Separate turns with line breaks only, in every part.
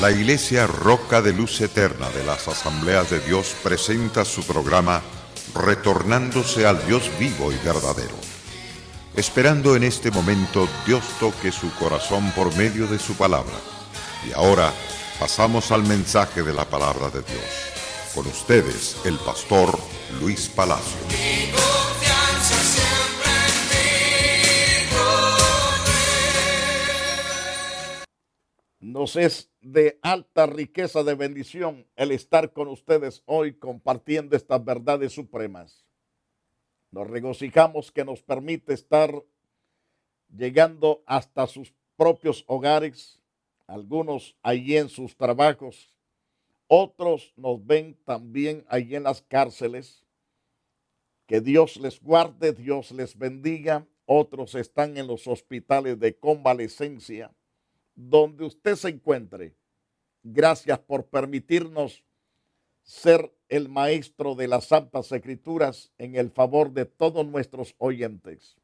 La Iglesia Roca de Luz Eterna de las Asambleas de Dios presenta su programa Retornándose al Dios vivo y verdadero. Esperando en este momento Dios toque su corazón por medio de su palabra. Y ahora pasamos al mensaje de la palabra de Dios. Con ustedes, el pastor Luis Palacio.
Nos es de alta riqueza de bendición el estar con ustedes hoy compartiendo estas verdades supremas. Nos regocijamos que nos permite estar llegando hasta sus propios hogares, algunos allí en sus trabajos, otros nos ven también allí en las cárceles. Que Dios les guarde, Dios les bendiga. Otros están en los hospitales de convalecencia. Donde usted se encuentre, gracias por permitirnos ser el maestro de las Santas Escrituras en el favor de todos nuestros oyentes.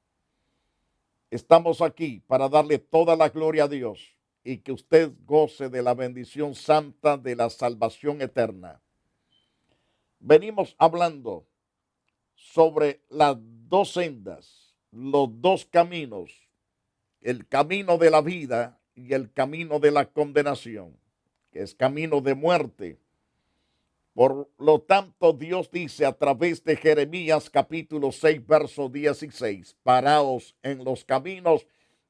Estamos aquí para darle toda la gloria a Dios y que usted goce de la bendición santa de la salvación eterna. Venimos hablando sobre las dos sendas, los dos caminos, el camino de la vida y el camino de la condenación, que es camino de muerte. Por lo tanto, Dios dice a través de Jeremías capítulo 6, verso 16, paraos en los caminos,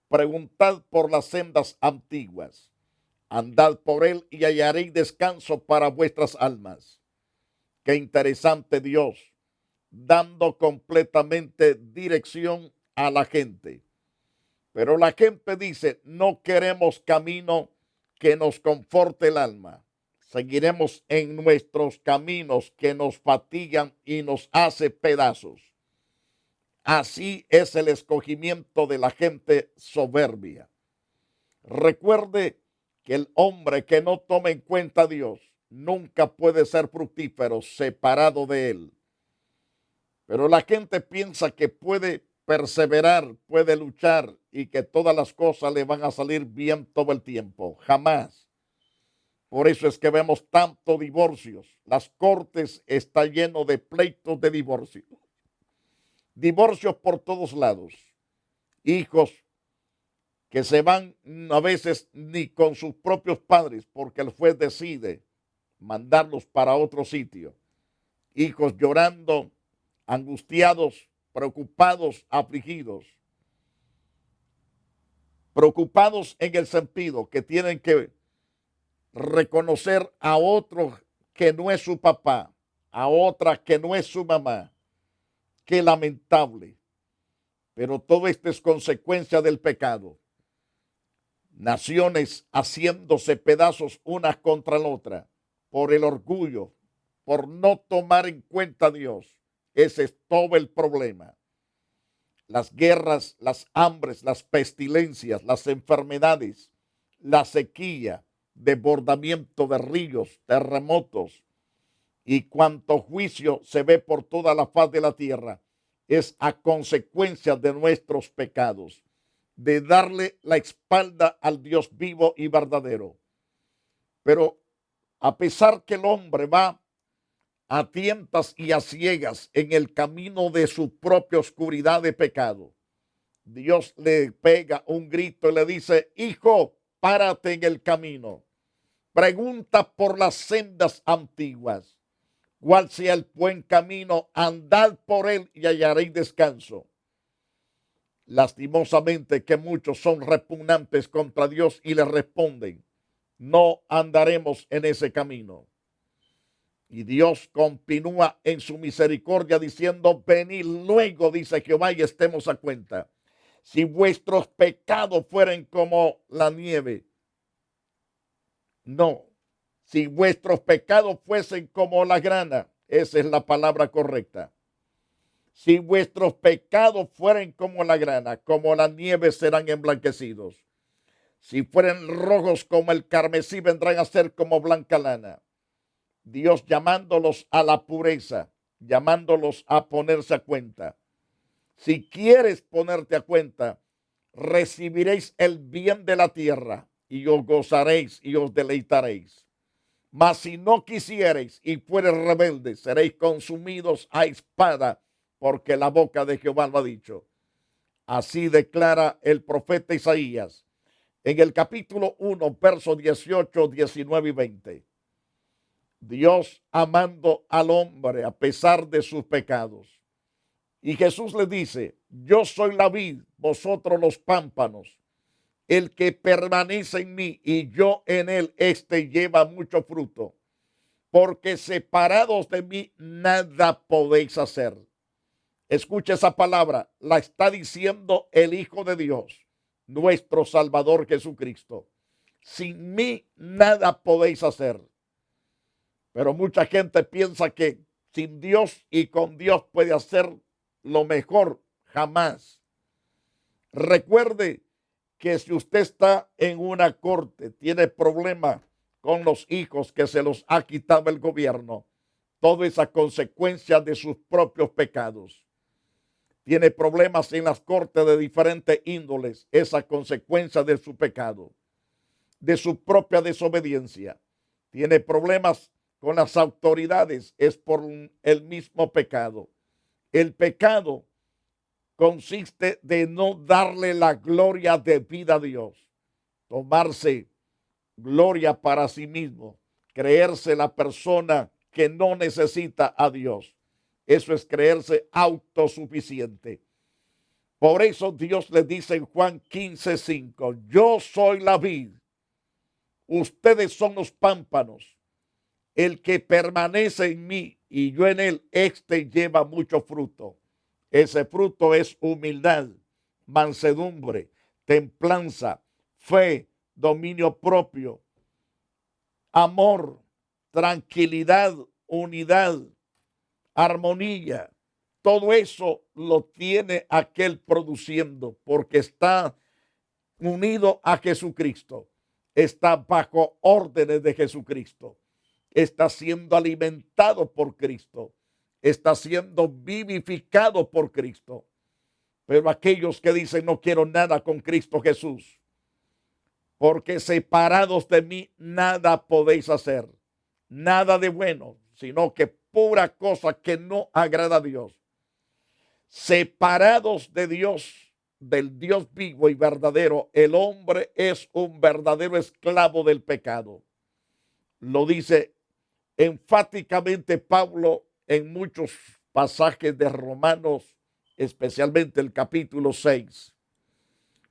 preguntad por las sendas antiguas, andad por él y hallaréis descanso para vuestras almas. Qué interesante Dios, dando completamente dirección a la gente. Pero la gente dice, no queremos camino que nos conforte el alma. Seguiremos en nuestros caminos que nos fatigan y nos hace pedazos. Así es el escogimiento de la gente soberbia. Recuerde que el hombre que no toma en cuenta a Dios nunca puede ser fructífero separado de él. Pero la gente piensa que puede perseverar, puede luchar y que todas las cosas le van a salir bien todo el tiempo. Jamás. Por eso es que vemos tantos divorcios. Las cortes están llenas de pleitos de divorcio. Divorcios por todos lados. Hijos que se van a veces ni con sus propios padres porque el juez decide mandarlos para otro sitio. Hijos llorando, angustiados, preocupados, afligidos. Preocupados en el sentido que tienen que reconocer a otro que no es su papá, a otra que no es su mamá. Qué lamentable. Pero todo esto es consecuencia del pecado. Naciones haciéndose pedazos unas contra la otra por el orgullo, por no tomar en cuenta a Dios. Ese es todo el problema. Las guerras, las hambres, las pestilencias, las enfermedades, la sequía, desbordamiento de ríos, terremotos y cuanto juicio se ve por toda la faz de la tierra es a consecuencia de nuestros pecados, de darle la espalda al Dios vivo y verdadero. Pero a pesar que el hombre va a tientas y a ciegas en el camino de su propia oscuridad de pecado, Dios le pega un grito y le dice, hijo, párate en el camino, pregunta por las sendas antiguas, cuál sea el buen camino, andad por él y hallaréis descanso. Lastimosamente que muchos son repugnantes contra Dios y le responden, no andaremos en ese camino. Y Dios continúa en su misericordia diciendo, venid luego, dice Jehová, y estemos a cuenta. Si vuestros pecados fueren como la nieve, no. Si vuestros pecados fuesen como la grana, esa es la palabra correcta. Si vuestros pecados fueren como la grana, como la nieve serán emblanquecidos. Si fueren rojos como el carmesí, vendrán a ser como blanca lana. Dios llamándolos a la pureza, llamándolos a ponerse a cuenta. Si quieres ponerte a cuenta, recibiréis el bien de la tierra y os gozaréis y os deleitaréis. Mas si no quisiereis y fuereis rebeldes, seréis consumidos a espada, porque la boca de Jehová lo ha dicho. Así declara el profeta Isaías en el capítulo 1, versos 18, 19 y 20. Dios amando al hombre a pesar de sus pecados. Y Jesús le dice, yo soy la vid, vosotros los pámpanos. El que permanece en mí y yo en él, este lleva mucho fruto. Porque separados de mí nada podéis hacer. Escucha esa palabra, la está diciendo el Hijo de Dios, nuestro Salvador Jesucristo. Sin mí nada podéis hacer. Pero mucha gente piensa que sin Dios y con Dios puede hacer lo mejor. Jamás. Recuerde que si usted está en una corte, tiene problemas con los hijos que se los ha quitado el gobierno, todo es a consecuencia de sus propios pecados. Tiene problemas en las cortes de diferentes índoles, esa consecuencia de su pecado, de su propia desobediencia. Tiene problemas con las autoridades, es por el mismo pecado. El pecado consiste de no darle la gloria debida a Dios, tomarse gloria para sí mismo, creerse la persona que no necesita a Dios. Eso es creerse autosuficiente. Por eso Dios le dice en Juan 15:5, yo soy la vid, ustedes son los pámpanos. El que permanece en mí y yo en él, este lleva mucho fruto. Ese fruto es humildad, mansedumbre, templanza, fe, dominio propio, amor, tranquilidad, unidad, armonía. Todo eso lo tiene aquel produciendo porque está unido a Jesucristo. Está bajo órdenes de Jesucristo. Está siendo alimentado por Cristo. Está siendo vivificado por Cristo. Pero aquellos que dicen no quiero nada con Cristo Jesús, porque separados de mí nada podéis hacer, nada de bueno, sino que pura cosa que no agrada a Dios. Separados de Dios, del Dios vivo y verdadero, el hombre es un verdadero esclavo del pecado. Lo dice enfáticamente Pablo en muchos pasajes de Romanos, especialmente el capítulo 6.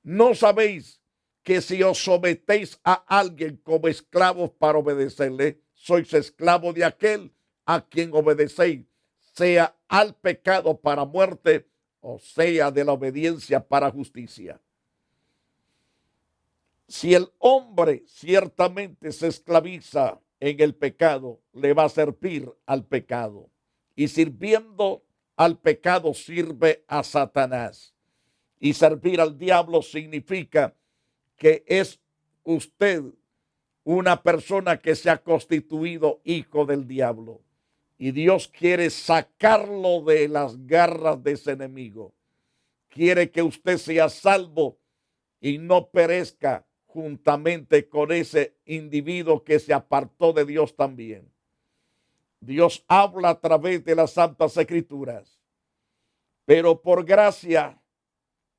¿No sabéis que si os sometéis a alguien como esclavos para obedecerle, sois esclavos de aquel a quien obedecéis, sea al pecado para muerte o sea de la obediencia para justicia? Si el hombre ciertamente se esclaviza en el pecado, le va a servir al pecado. Y sirviendo al pecado sirve a Satanás. Y servir al diablo significa que es usted una persona que se ha constituido hijo del diablo. Y Dios quiere sacarlo de las garras de ese enemigo. Quiere que usted sea salvo y no perezca juntamente con ese individuo que se apartó de Dios también. Dios habla a través de las Santas Escrituras, pero por gracia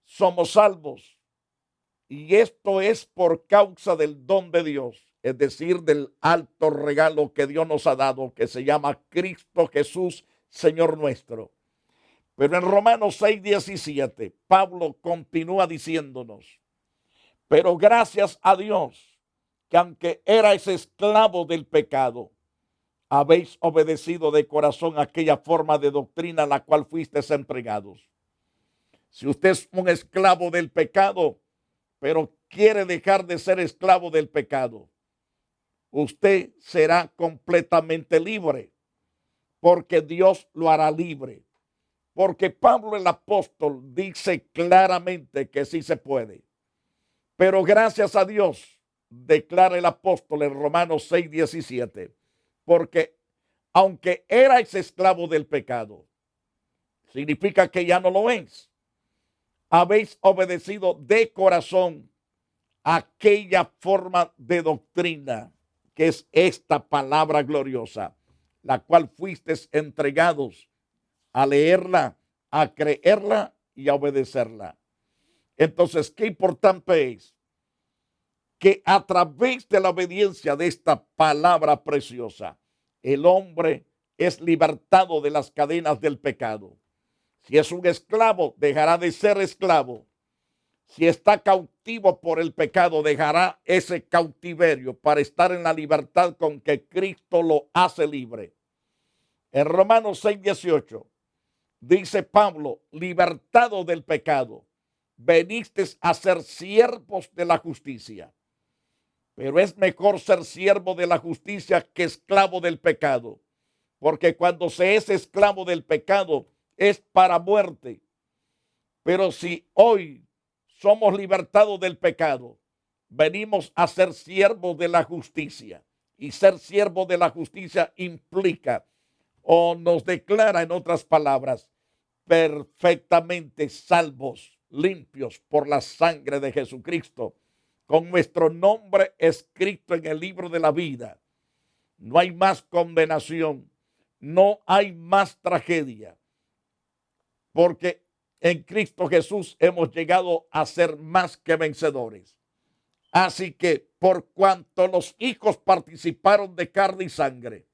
somos salvos. Y esto es por causa del don de Dios, es decir, del alto regalo que Dios nos ha dado, que se llama Cristo Jesús, Señor nuestro. Pero en Romanos 6:17, Pablo continúa diciéndonos, pero gracias a Dios, que aunque erais esclavos del pecado, habéis obedecido de corazón aquella forma de doctrina a la cual fuisteis entregados. Si usted es un esclavo del pecado, pero quiere dejar de ser esclavo del pecado, usted será completamente libre, porque Dios lo hará libre. Porque Pablo el apóstol dice claramente que sí se puede. Pero gracias a Dios, declara el apóstol en Romanos 6:17, porque aunque erais esclavo del pecado, significa que ya no lo es. Habéis obedecido de corazón aquella forma de doctrina que es esta palabra gloriosa, la cual fuisteis entregados a leerla, a creerla y a obedecerla. Entonces, qué importante es que a través de la obediencia de esta palabra preciosa, el hombre es libertado de las cadenas del pecado. Si es un esclavo, dejará de ser esclavo. Si está cautivo por el pecado, dejará ese cautiverio para estar en la libertad con que Cristo lo hace libre. En Romanos 6:18 dice Pablo, libertado del pecado, venisteis a ser siervos de la justicia. Pero es mejor ser siervo de la justicia que esclavo del pecado. Porque cuando se es esclavo del pecado es para muerte. Pero si hoy somos libertados del pecado, venimos a ser siervos de la justicia. Y ser siervo de la justicia implica o nos declara, en otras palabras, perfectamente salvos, limpios por la sangre de Jesucristo, con nuestro nombre escrito en el libro de la vida. No hay más condenación, no hay más tragedia, porque en Cristo Jesús hemos llegado a ser más que vencedores. Así que por cuanto los hijos participaron de carne y sangre,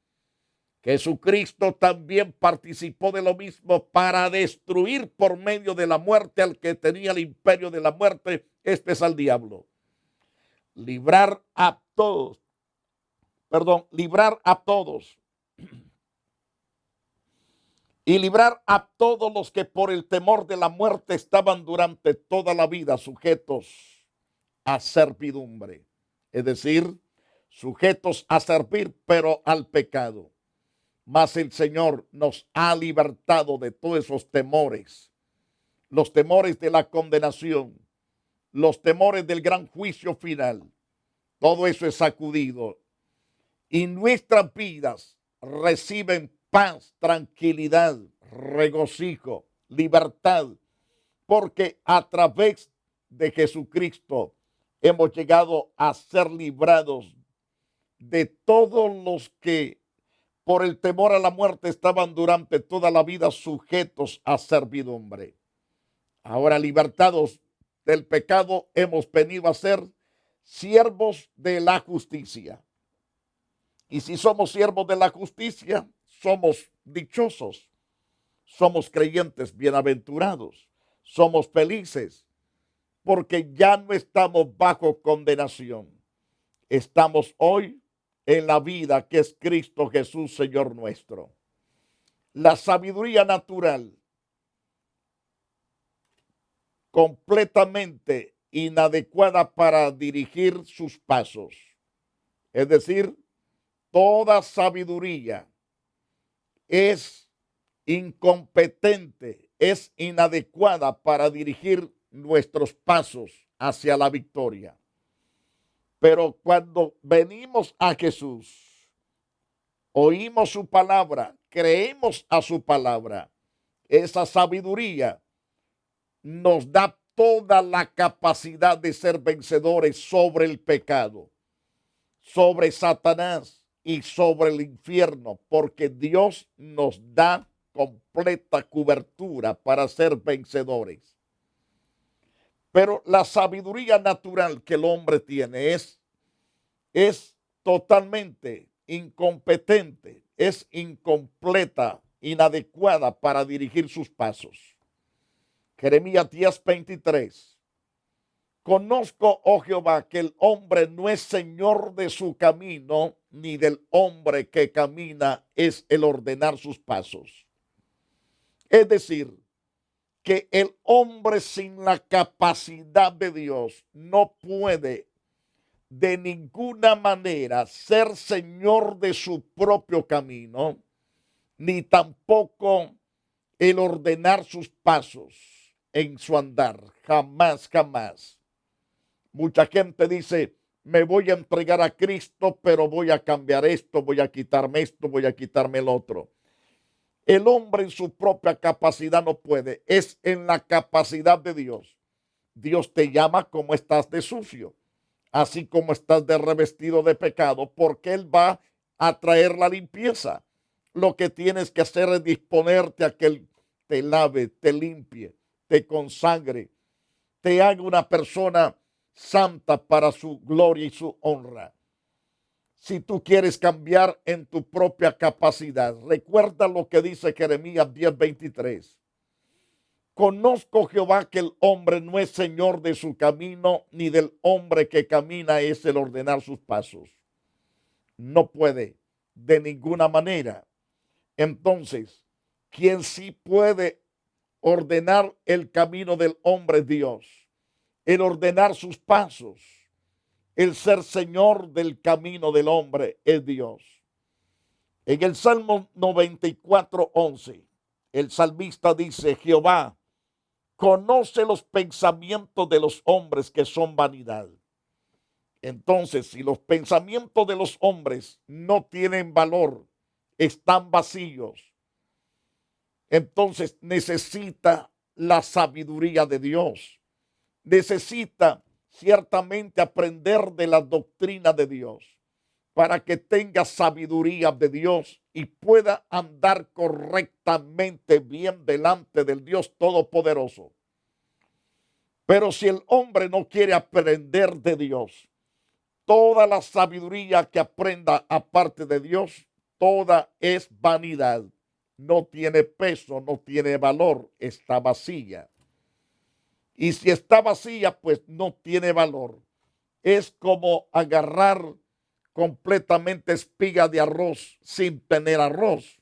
Jesucristo también participó de lo mismo para destruir por medio de la muerte al que tenía el imperio de la muerte, este es al diablo. Librar a todos y librar a todos los que por el temor de la muerte estaban durante toda la vida sujetos a servidumbre, es decir, sujetos a servir, pero al pecado. Mas el Señor nos ha libertado de todos esos temores, los temores de la condenación, los temores del gran juicio final. Todo eso es sacudido y nuestras vidas reciben paz, tranquilidad, regocijo, libertad, porque a través de Jesucristo hemos llegado a ser librados de todos los que por el temor a la muerte estaban durante toda la vida sujetos a servidumbre. Ahora libertados del pecado, hemos venido a ser siervos de la justicia. Y si somos siervos de la justicia, somos dichosos, somos creyentes bienaventurados, somos felices, porque ya no estamos bajo condenación. Estamos hoy en la vida que es Cristo Jesús, Señor nuestro. La sabiduría natural, completamente inadecuada para dirigir sus pasos. Es decir, toda sabiduría es incompetente, es inadecuada para dirigir nuestros pasos hacia la victoria. Pero cuando venimos a Jesús, oímos su palabra, creemos a su palabra, esa sabiduría nos da toda la capacidad de ser vencedores sobre el pecado, sobre Satanás y sobre el infierno, porque Dios nos da completa cobertura para ser vencedores. Pero la sabiduría natural que el hombre tiene es totalmente incompetente, es incompleta, inadecuada para dirigir sus pasos. Jeremías 10:23. Conozco, oh Jehová, que el hombre no es señor de su camino, ni del hombre que camina es el ordenar sus pasos. Es decir, que el hombre sin la capacidad de Dios no puede de ninguna manera ser señor de su propio camino, ni tampoco el ordenar sus pasos en su andar. Jamás, jamás. Mucha gente dice, me voy a entregar a Cristo, pero voy a cambiar esto, voy a quitarme esto, voy a quitarme el otro. El hombre en su propia capacidad no puede, es en la capacidad de Dios. Dios te llama como estás de sucio. así como estás de revestido de pecado, porque Él va a traer la limpieza. Lo que tienes que hacer es disponerte a que Él te lave, te limpie, te consagre, te haga una persona santa para su gloria y su honra. Si tú quieres cambiar en tu propia capacidad, recuerda lo que dice Jeremías 10:23. Conozco, Jehová, que el hombre no es señor de su camino, ni del hombre que camina es el ordenar sus pasos. No puede de ninguna manera. Entonces, quien sí puede ordenar el camino del hombre es Dios, el ordenar sus pasos, el ser señor del camino del hombre es Dios. En el Salmo 94:11, el salmista dice: Jehová conoce los pensamientos de los hombres, que son vanidad. Entonces, si los pensamientos de los hombres no tienen valor, están vacíos, entonces necesita la sabiduría de Dios. Necesita ciertamente aprender de la doctrina de Dios para que tenga sabiduría de Dios y pueda andar correctamente bien delante del Dios Todopoderoso. Pero si el hombre no quiere aprender de Dios, toda la sabiduría que aprenda aparte de Dios, toda es vanidad. No tiene peso, no tiene valor, está vacía. Y si está vacía, pues no tiene valor. Es como agarrar completamente espigas de arroz sin tener arroz.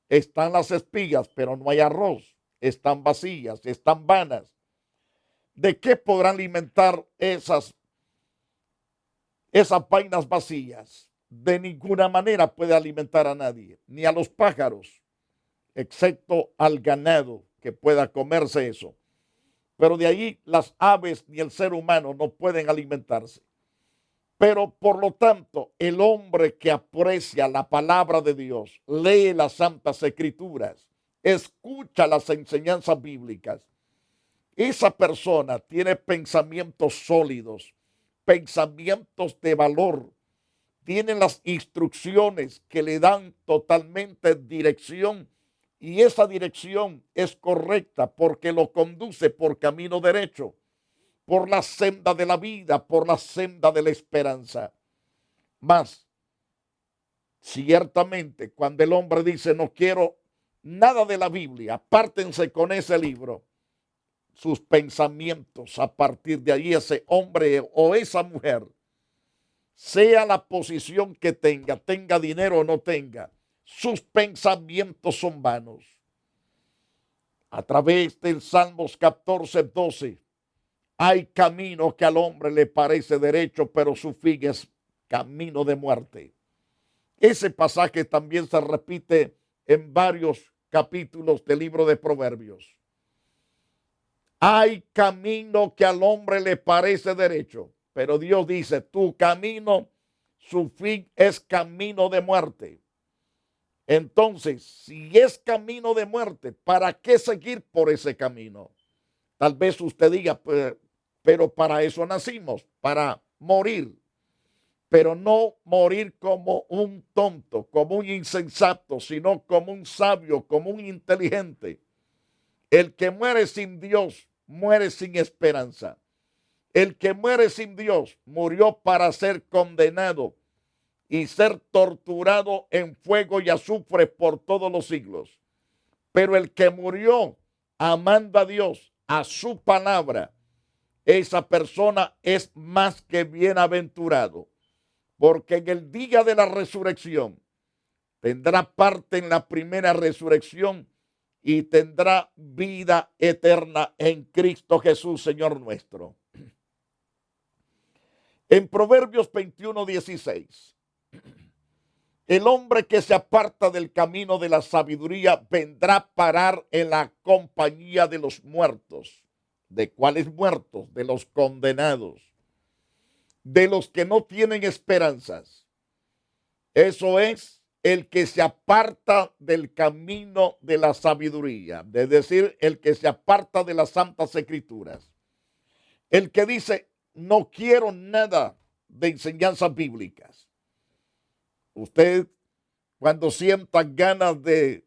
Están las espigas, pero no hay arroz. Están vacías, están vanas. ¿De qué podrán alimentar esas vainas vacías? De ninguna manera puede alimentar a nadie, ni a los pájaros, excepto al ganado que pueda comerse eso. Pero de ahí las aves ni el ser humano no pueden alimentarse. Pero por lo tanto, el hombre que aprecia la palabra de Dios, lee las santas escrituras, escucha las enseñanzas bíblicas, esa persona tiene pensamientos sólidos, pensamientos de valor, tiene las instrucciones que le dan totalmente dirección, y esa dirección es correcta porque lo conduce por camino derecho, por la senda de la vida, por la senda de la esperanza. Mas, ciertamente, cuando el hombre dice: no quiero nada de la Biblia, apártense con ese libro, sus pensamientos a partir de ahí, ese hombre o esa mujer, sea la posición que tenga, tenga dinero o no tenga, sus pensamientos son vanos. A través del Salmos 14:12, hay camino que al hombre le parece derecho, pero su fin es camino de muerte. Ese pasaje también se repite en varios capítulos del libro de Proverbios. Hay camino que al hombre le parece derecho, pero Dios dice: tu camino, su fin es camino de muerte. Entonces, si es camino de muerte, ¿para qué seguir por ese camino? Tal vez usted diga: pero para eso nacimos, para morir. Pero no morir como un tonto, como un insensato, sino como un sabio, como un inteligente. El que muere sin Dios, muere sin esperanza. El que muere sin Dios, murió para ser condenado y ser torturado en fuego y azufre por todos los siglos. Pero el que murió amando a Dios, a su palabra, esa persona es más que bienaventurado, porque en el día de la resurrección tendrá parte en la primera resurrección y tendrá vida eterna en Cristo Jesús, Señor nuestro. En Proverbios 21:16, el hombre que se aparta del camino de la sabiduría vendrá a parar en la compañía de los muertos. ¿De cuáles muertos? De los condenados, de los que no tienen esperanzas. Eso es el que se aparta del camino de la sabiduría, es decir, el que se aparta de las santas escrituras. El que dice: no quiero nada de enseñanzas bíblicas. Usted, cuando sienta ganas de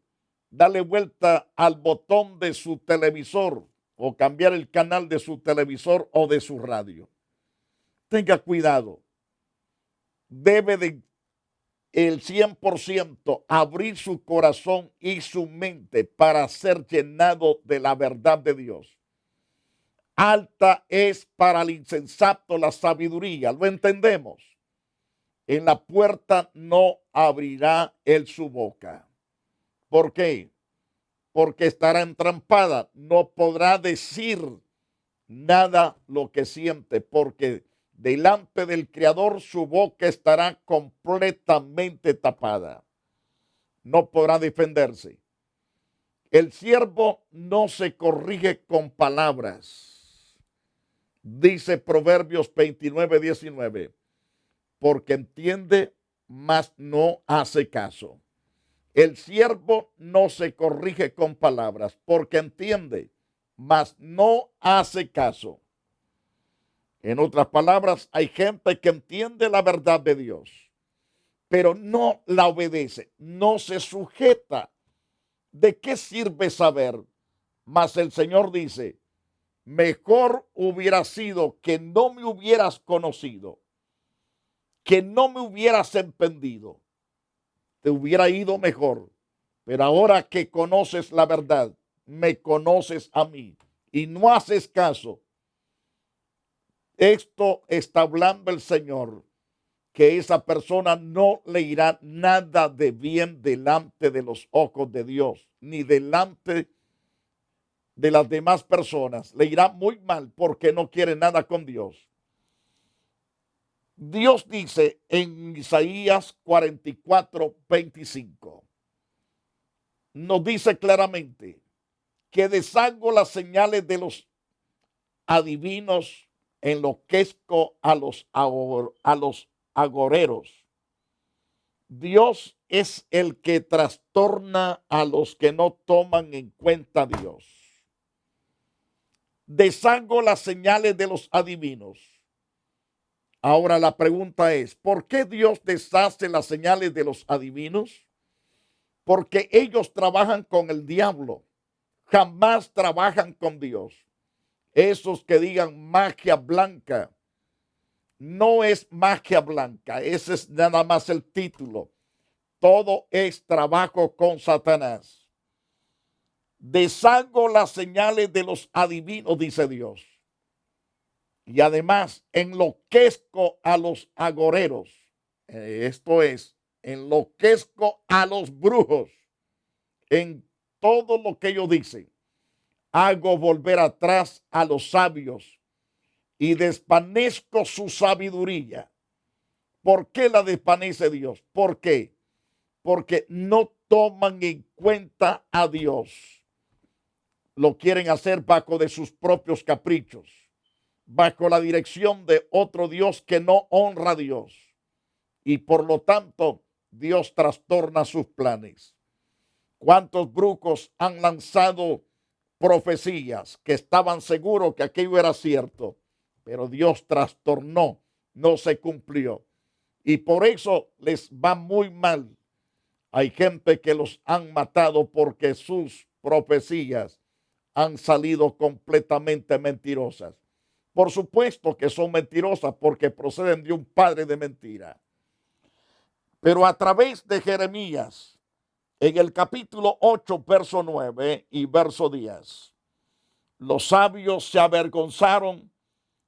darle vuelta al botón de su televisor o cambiar el canal de su televisor o de su radio, tenga cuidado. Debe de el 100% abrir su corazón y su mente para ser llenado de la verdad de Dios. Alta es para el insensato la sabiduría, lo entendemos. En la puerta no abrirá él su boca. ¿Por qué? Porque estará entrampada, no podrá decir nada lo que siente, porque delante del Creador su boca estará completamente tapada. No podrá defenderse. El siervo no se corrige con palabras. Dice Proverbios 29:19, porque entiende, mas no hace caso. El siervo no se corrige con palabras, porque entiende, mas no hace caso. En otras palabras, hay gente que entiende la verdad de Dios, pero no la obedece, no se sujeta. ¿De qué sirve saber? Mas el Señor dice, mejor hubiera sido que no me hubieras conocido, que no me hubieras entendido. Te hubiera ido mejor. Pero ahora que conoces la verdad, me conoces a mí y no haces caso. Esto está hablando el Señor, que esa persona no le irá nada de bien delante de los ojos de Dios, ni delante de las demás personas. Le irá muy mal porque no quiere nada con Dios. Dios dice en Isaías 44:25, nos dice claramente que deshago las señales de los adivinos, enloquezco a los agoreros. Dios es el que trastorna a los que no toman en cuenta a Dios. Deshago las señales de los adivinos. Ahora la pregunta es, ¿por qué Dios deshace las señales de los adivinos? Porque ellos trabajan con el diablo, jamás trabajan con Dios. Esos que digan magia blanca, no es magia blanca, ese es nada más el título. Todo es trabajo con Satanás. Deshago las señales de los adivinos, dice Dios. Y además enloquezco a los agoreros. Esto es, enloquezco a los brujos en todo lo que ellos dicen. Hago volver atrás a los sabios y desvanezco su sabiduría. ¿Por qué la desvanece Dios? ¿Por qué? Porque no toman en cuenta a Dios. Lo quieren hacer bajo de sus propios caprichos, bajo la dirección de otro Dios que no honra a Dios. Y por lo tanto, Dios trastorna sus planes. ¿Cuántos brujos han lanzado profecías que estaban seguros que aquello era cierto? Pero Dios trastornó, no se cumplió. Y por eso les va muy mal. Hay gente que los han matado porque sus profecías han salido completamente mentirosas. Por supuesto que son mentirosas porque proceden de un padre de mentira. Pero a través de Jeremías, en el capítulo 8, verso 9 y verso 10, los sabios se avergonzaron,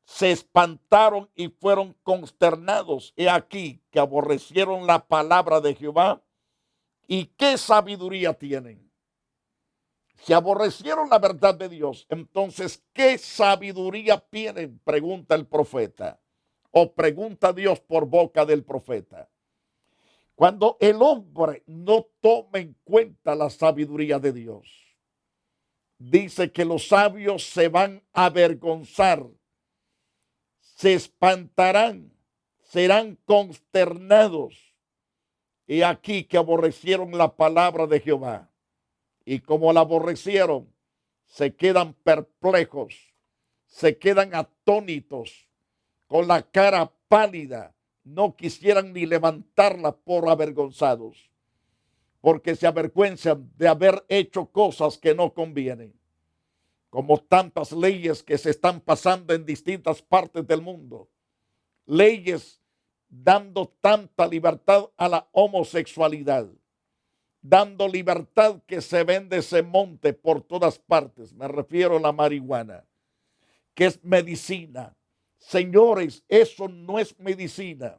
se espantaron y fueron consternados. He aquí que aborrecieron la palabra de Jehová. ¿Y qué sabiduría tienen? Si aborrecieron la verdad de Dios, entonces, ¿qué sabiduría tienen? Pregunta el profeta. O pregunta Dios por boca del profeta. Cuando el hombre no toma en cuenta la sabiduría de Dios, dice que los sabios se van a avergonzar, se espantarán, serán consternados. Y aquí que aborrecieron la palabra de Jehová. Y como la aborrecieron, se quedan perplejos, se quedan atónitos, con la cara pálida, no quisieran ni levantarla por avergonzados, porque se avergüenzan de haber hecho cosas que no convienen, como tantas leyes que se están pasando en distintas partes del mundo, leyes dando tanta libertad a la homosexualidad, dando libertad que se vende, se monte por todas partes. Me refiero a la marihuana, que es medicina. Señores, eso no es medicina.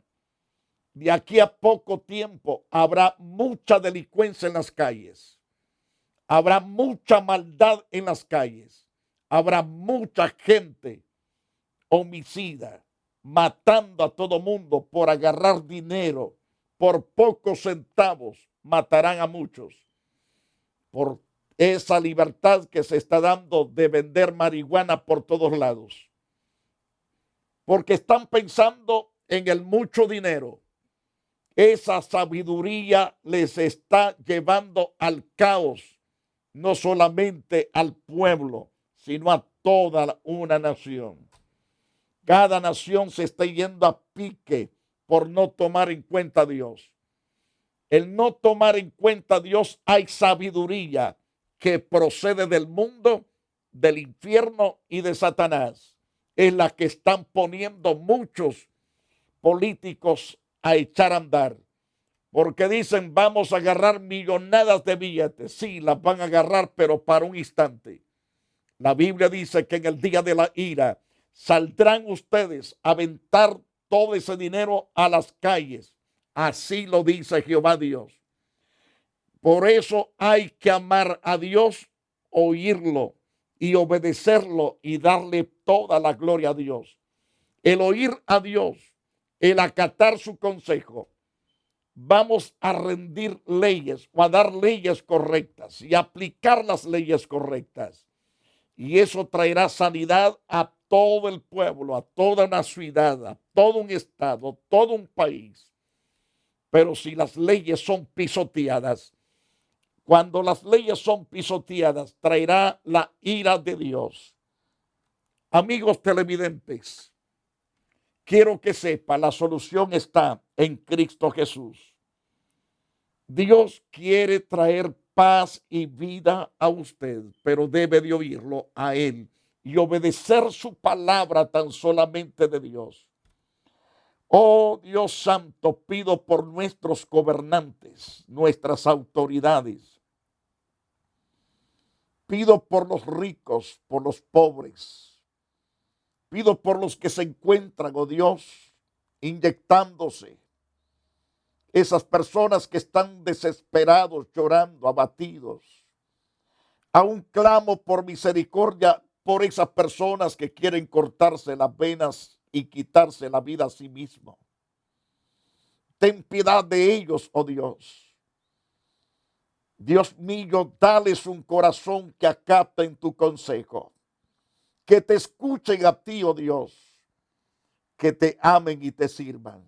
De aquí a poco tiempo habrá mucha delincuencia en las calles. Habrá mucha maldad en las calles. Habrá mucha gente homicida, matando a todo mundo por agarrar dinero. Por pocos centavos matarán a muchos. Por esa libertad que se está dando de vender marihuana por todos lados. Porque están pensando en el mucho dinero. Esa sabiduría les está llevando al caos, no solamente al pueblo, sino a toda una nación. Cada nación se está yendo a pique por no tomar en cuenta a Dios. El no tomar en cuenta a Dios, hay sabiduría que procede del mundo, del infierno y de Satanás. Es la que están poniendo muchos políticos a echar a andar. Porque dicen, vamos a agarrar millonadas de billetes. Sí, las van a agarrar, pero para un instante. La Biblia dice que en el día de la ira saldrán ustedes a aventar todo ese dinero a las calles. Así lo dice Jehová Dios. Por eso hay que amar a Dios, oírlo y obedecerlo y darle toda la gloria a Dios. El oír a Dios, el acatar su consejo. Vamos a rendir leyes o a dar leyes correctas y aplicar las leyes correctas. Y eso traerá sanidad a todo el pueblo, a toda una ciudad, a todo un estado, todo un país. Pero si las leyes son pisoteadas, cuando las leyes son pisoteadas, traerá la ira de Dios. Amigos televidentes, quiero que sepa, la solución está en Cristo Jesús. Dios quiere traer paz y vida a usted, pero debe de oírlo a Él y obedecer su palabra tan solamente de Dios. Oh Dios Santo, pido por nuestros gobernantes, nuestras autoridades. Pido por los ricos, por los pobres. Pido por los que se encuentran, oh Dios, inyectándose. Esas personas que están desesperados, llorando, abatidos. Aún clamo por misericordia por esas personas que quieren cortarse las venas y quitarse la vida a sí mismo. Ten piedad de ellos, oh Dios. Dios mío, dales un corazón que acata en tu consejo. Que te escuchen a ti, oh Dios. Que te amen y te sirvan.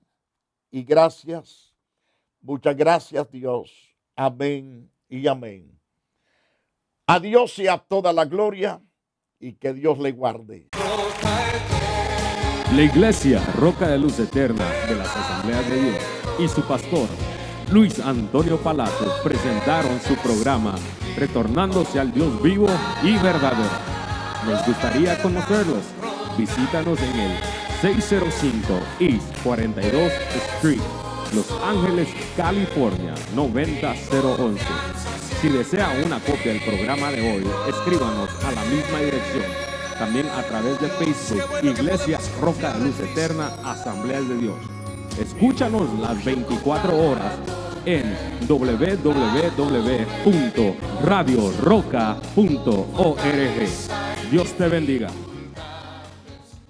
Y gracias, muchas gracias, Dios. Amén y amén. A Dios sea toda la gloria y que Dios le guarde.
La Iglesia Roca de Luz Eterna de las Asambleas de Dios y su pastor Luis Antonio Palacios presentaron su programa Retornándose al Dios vivo y verdadero. Nos gustaría conocerlos. Visítanos en el 605 East 42 Street, Los Ángeles, California 90011. Si desea una copia del programa de hoy, escríbanos a la misma dirección. También a través de Facebook, Iglesia Roca de Luz Eterna, Asambleas de Dios. Escúchanos las 24 horas en www.radioroca.org. Dios te bendiga.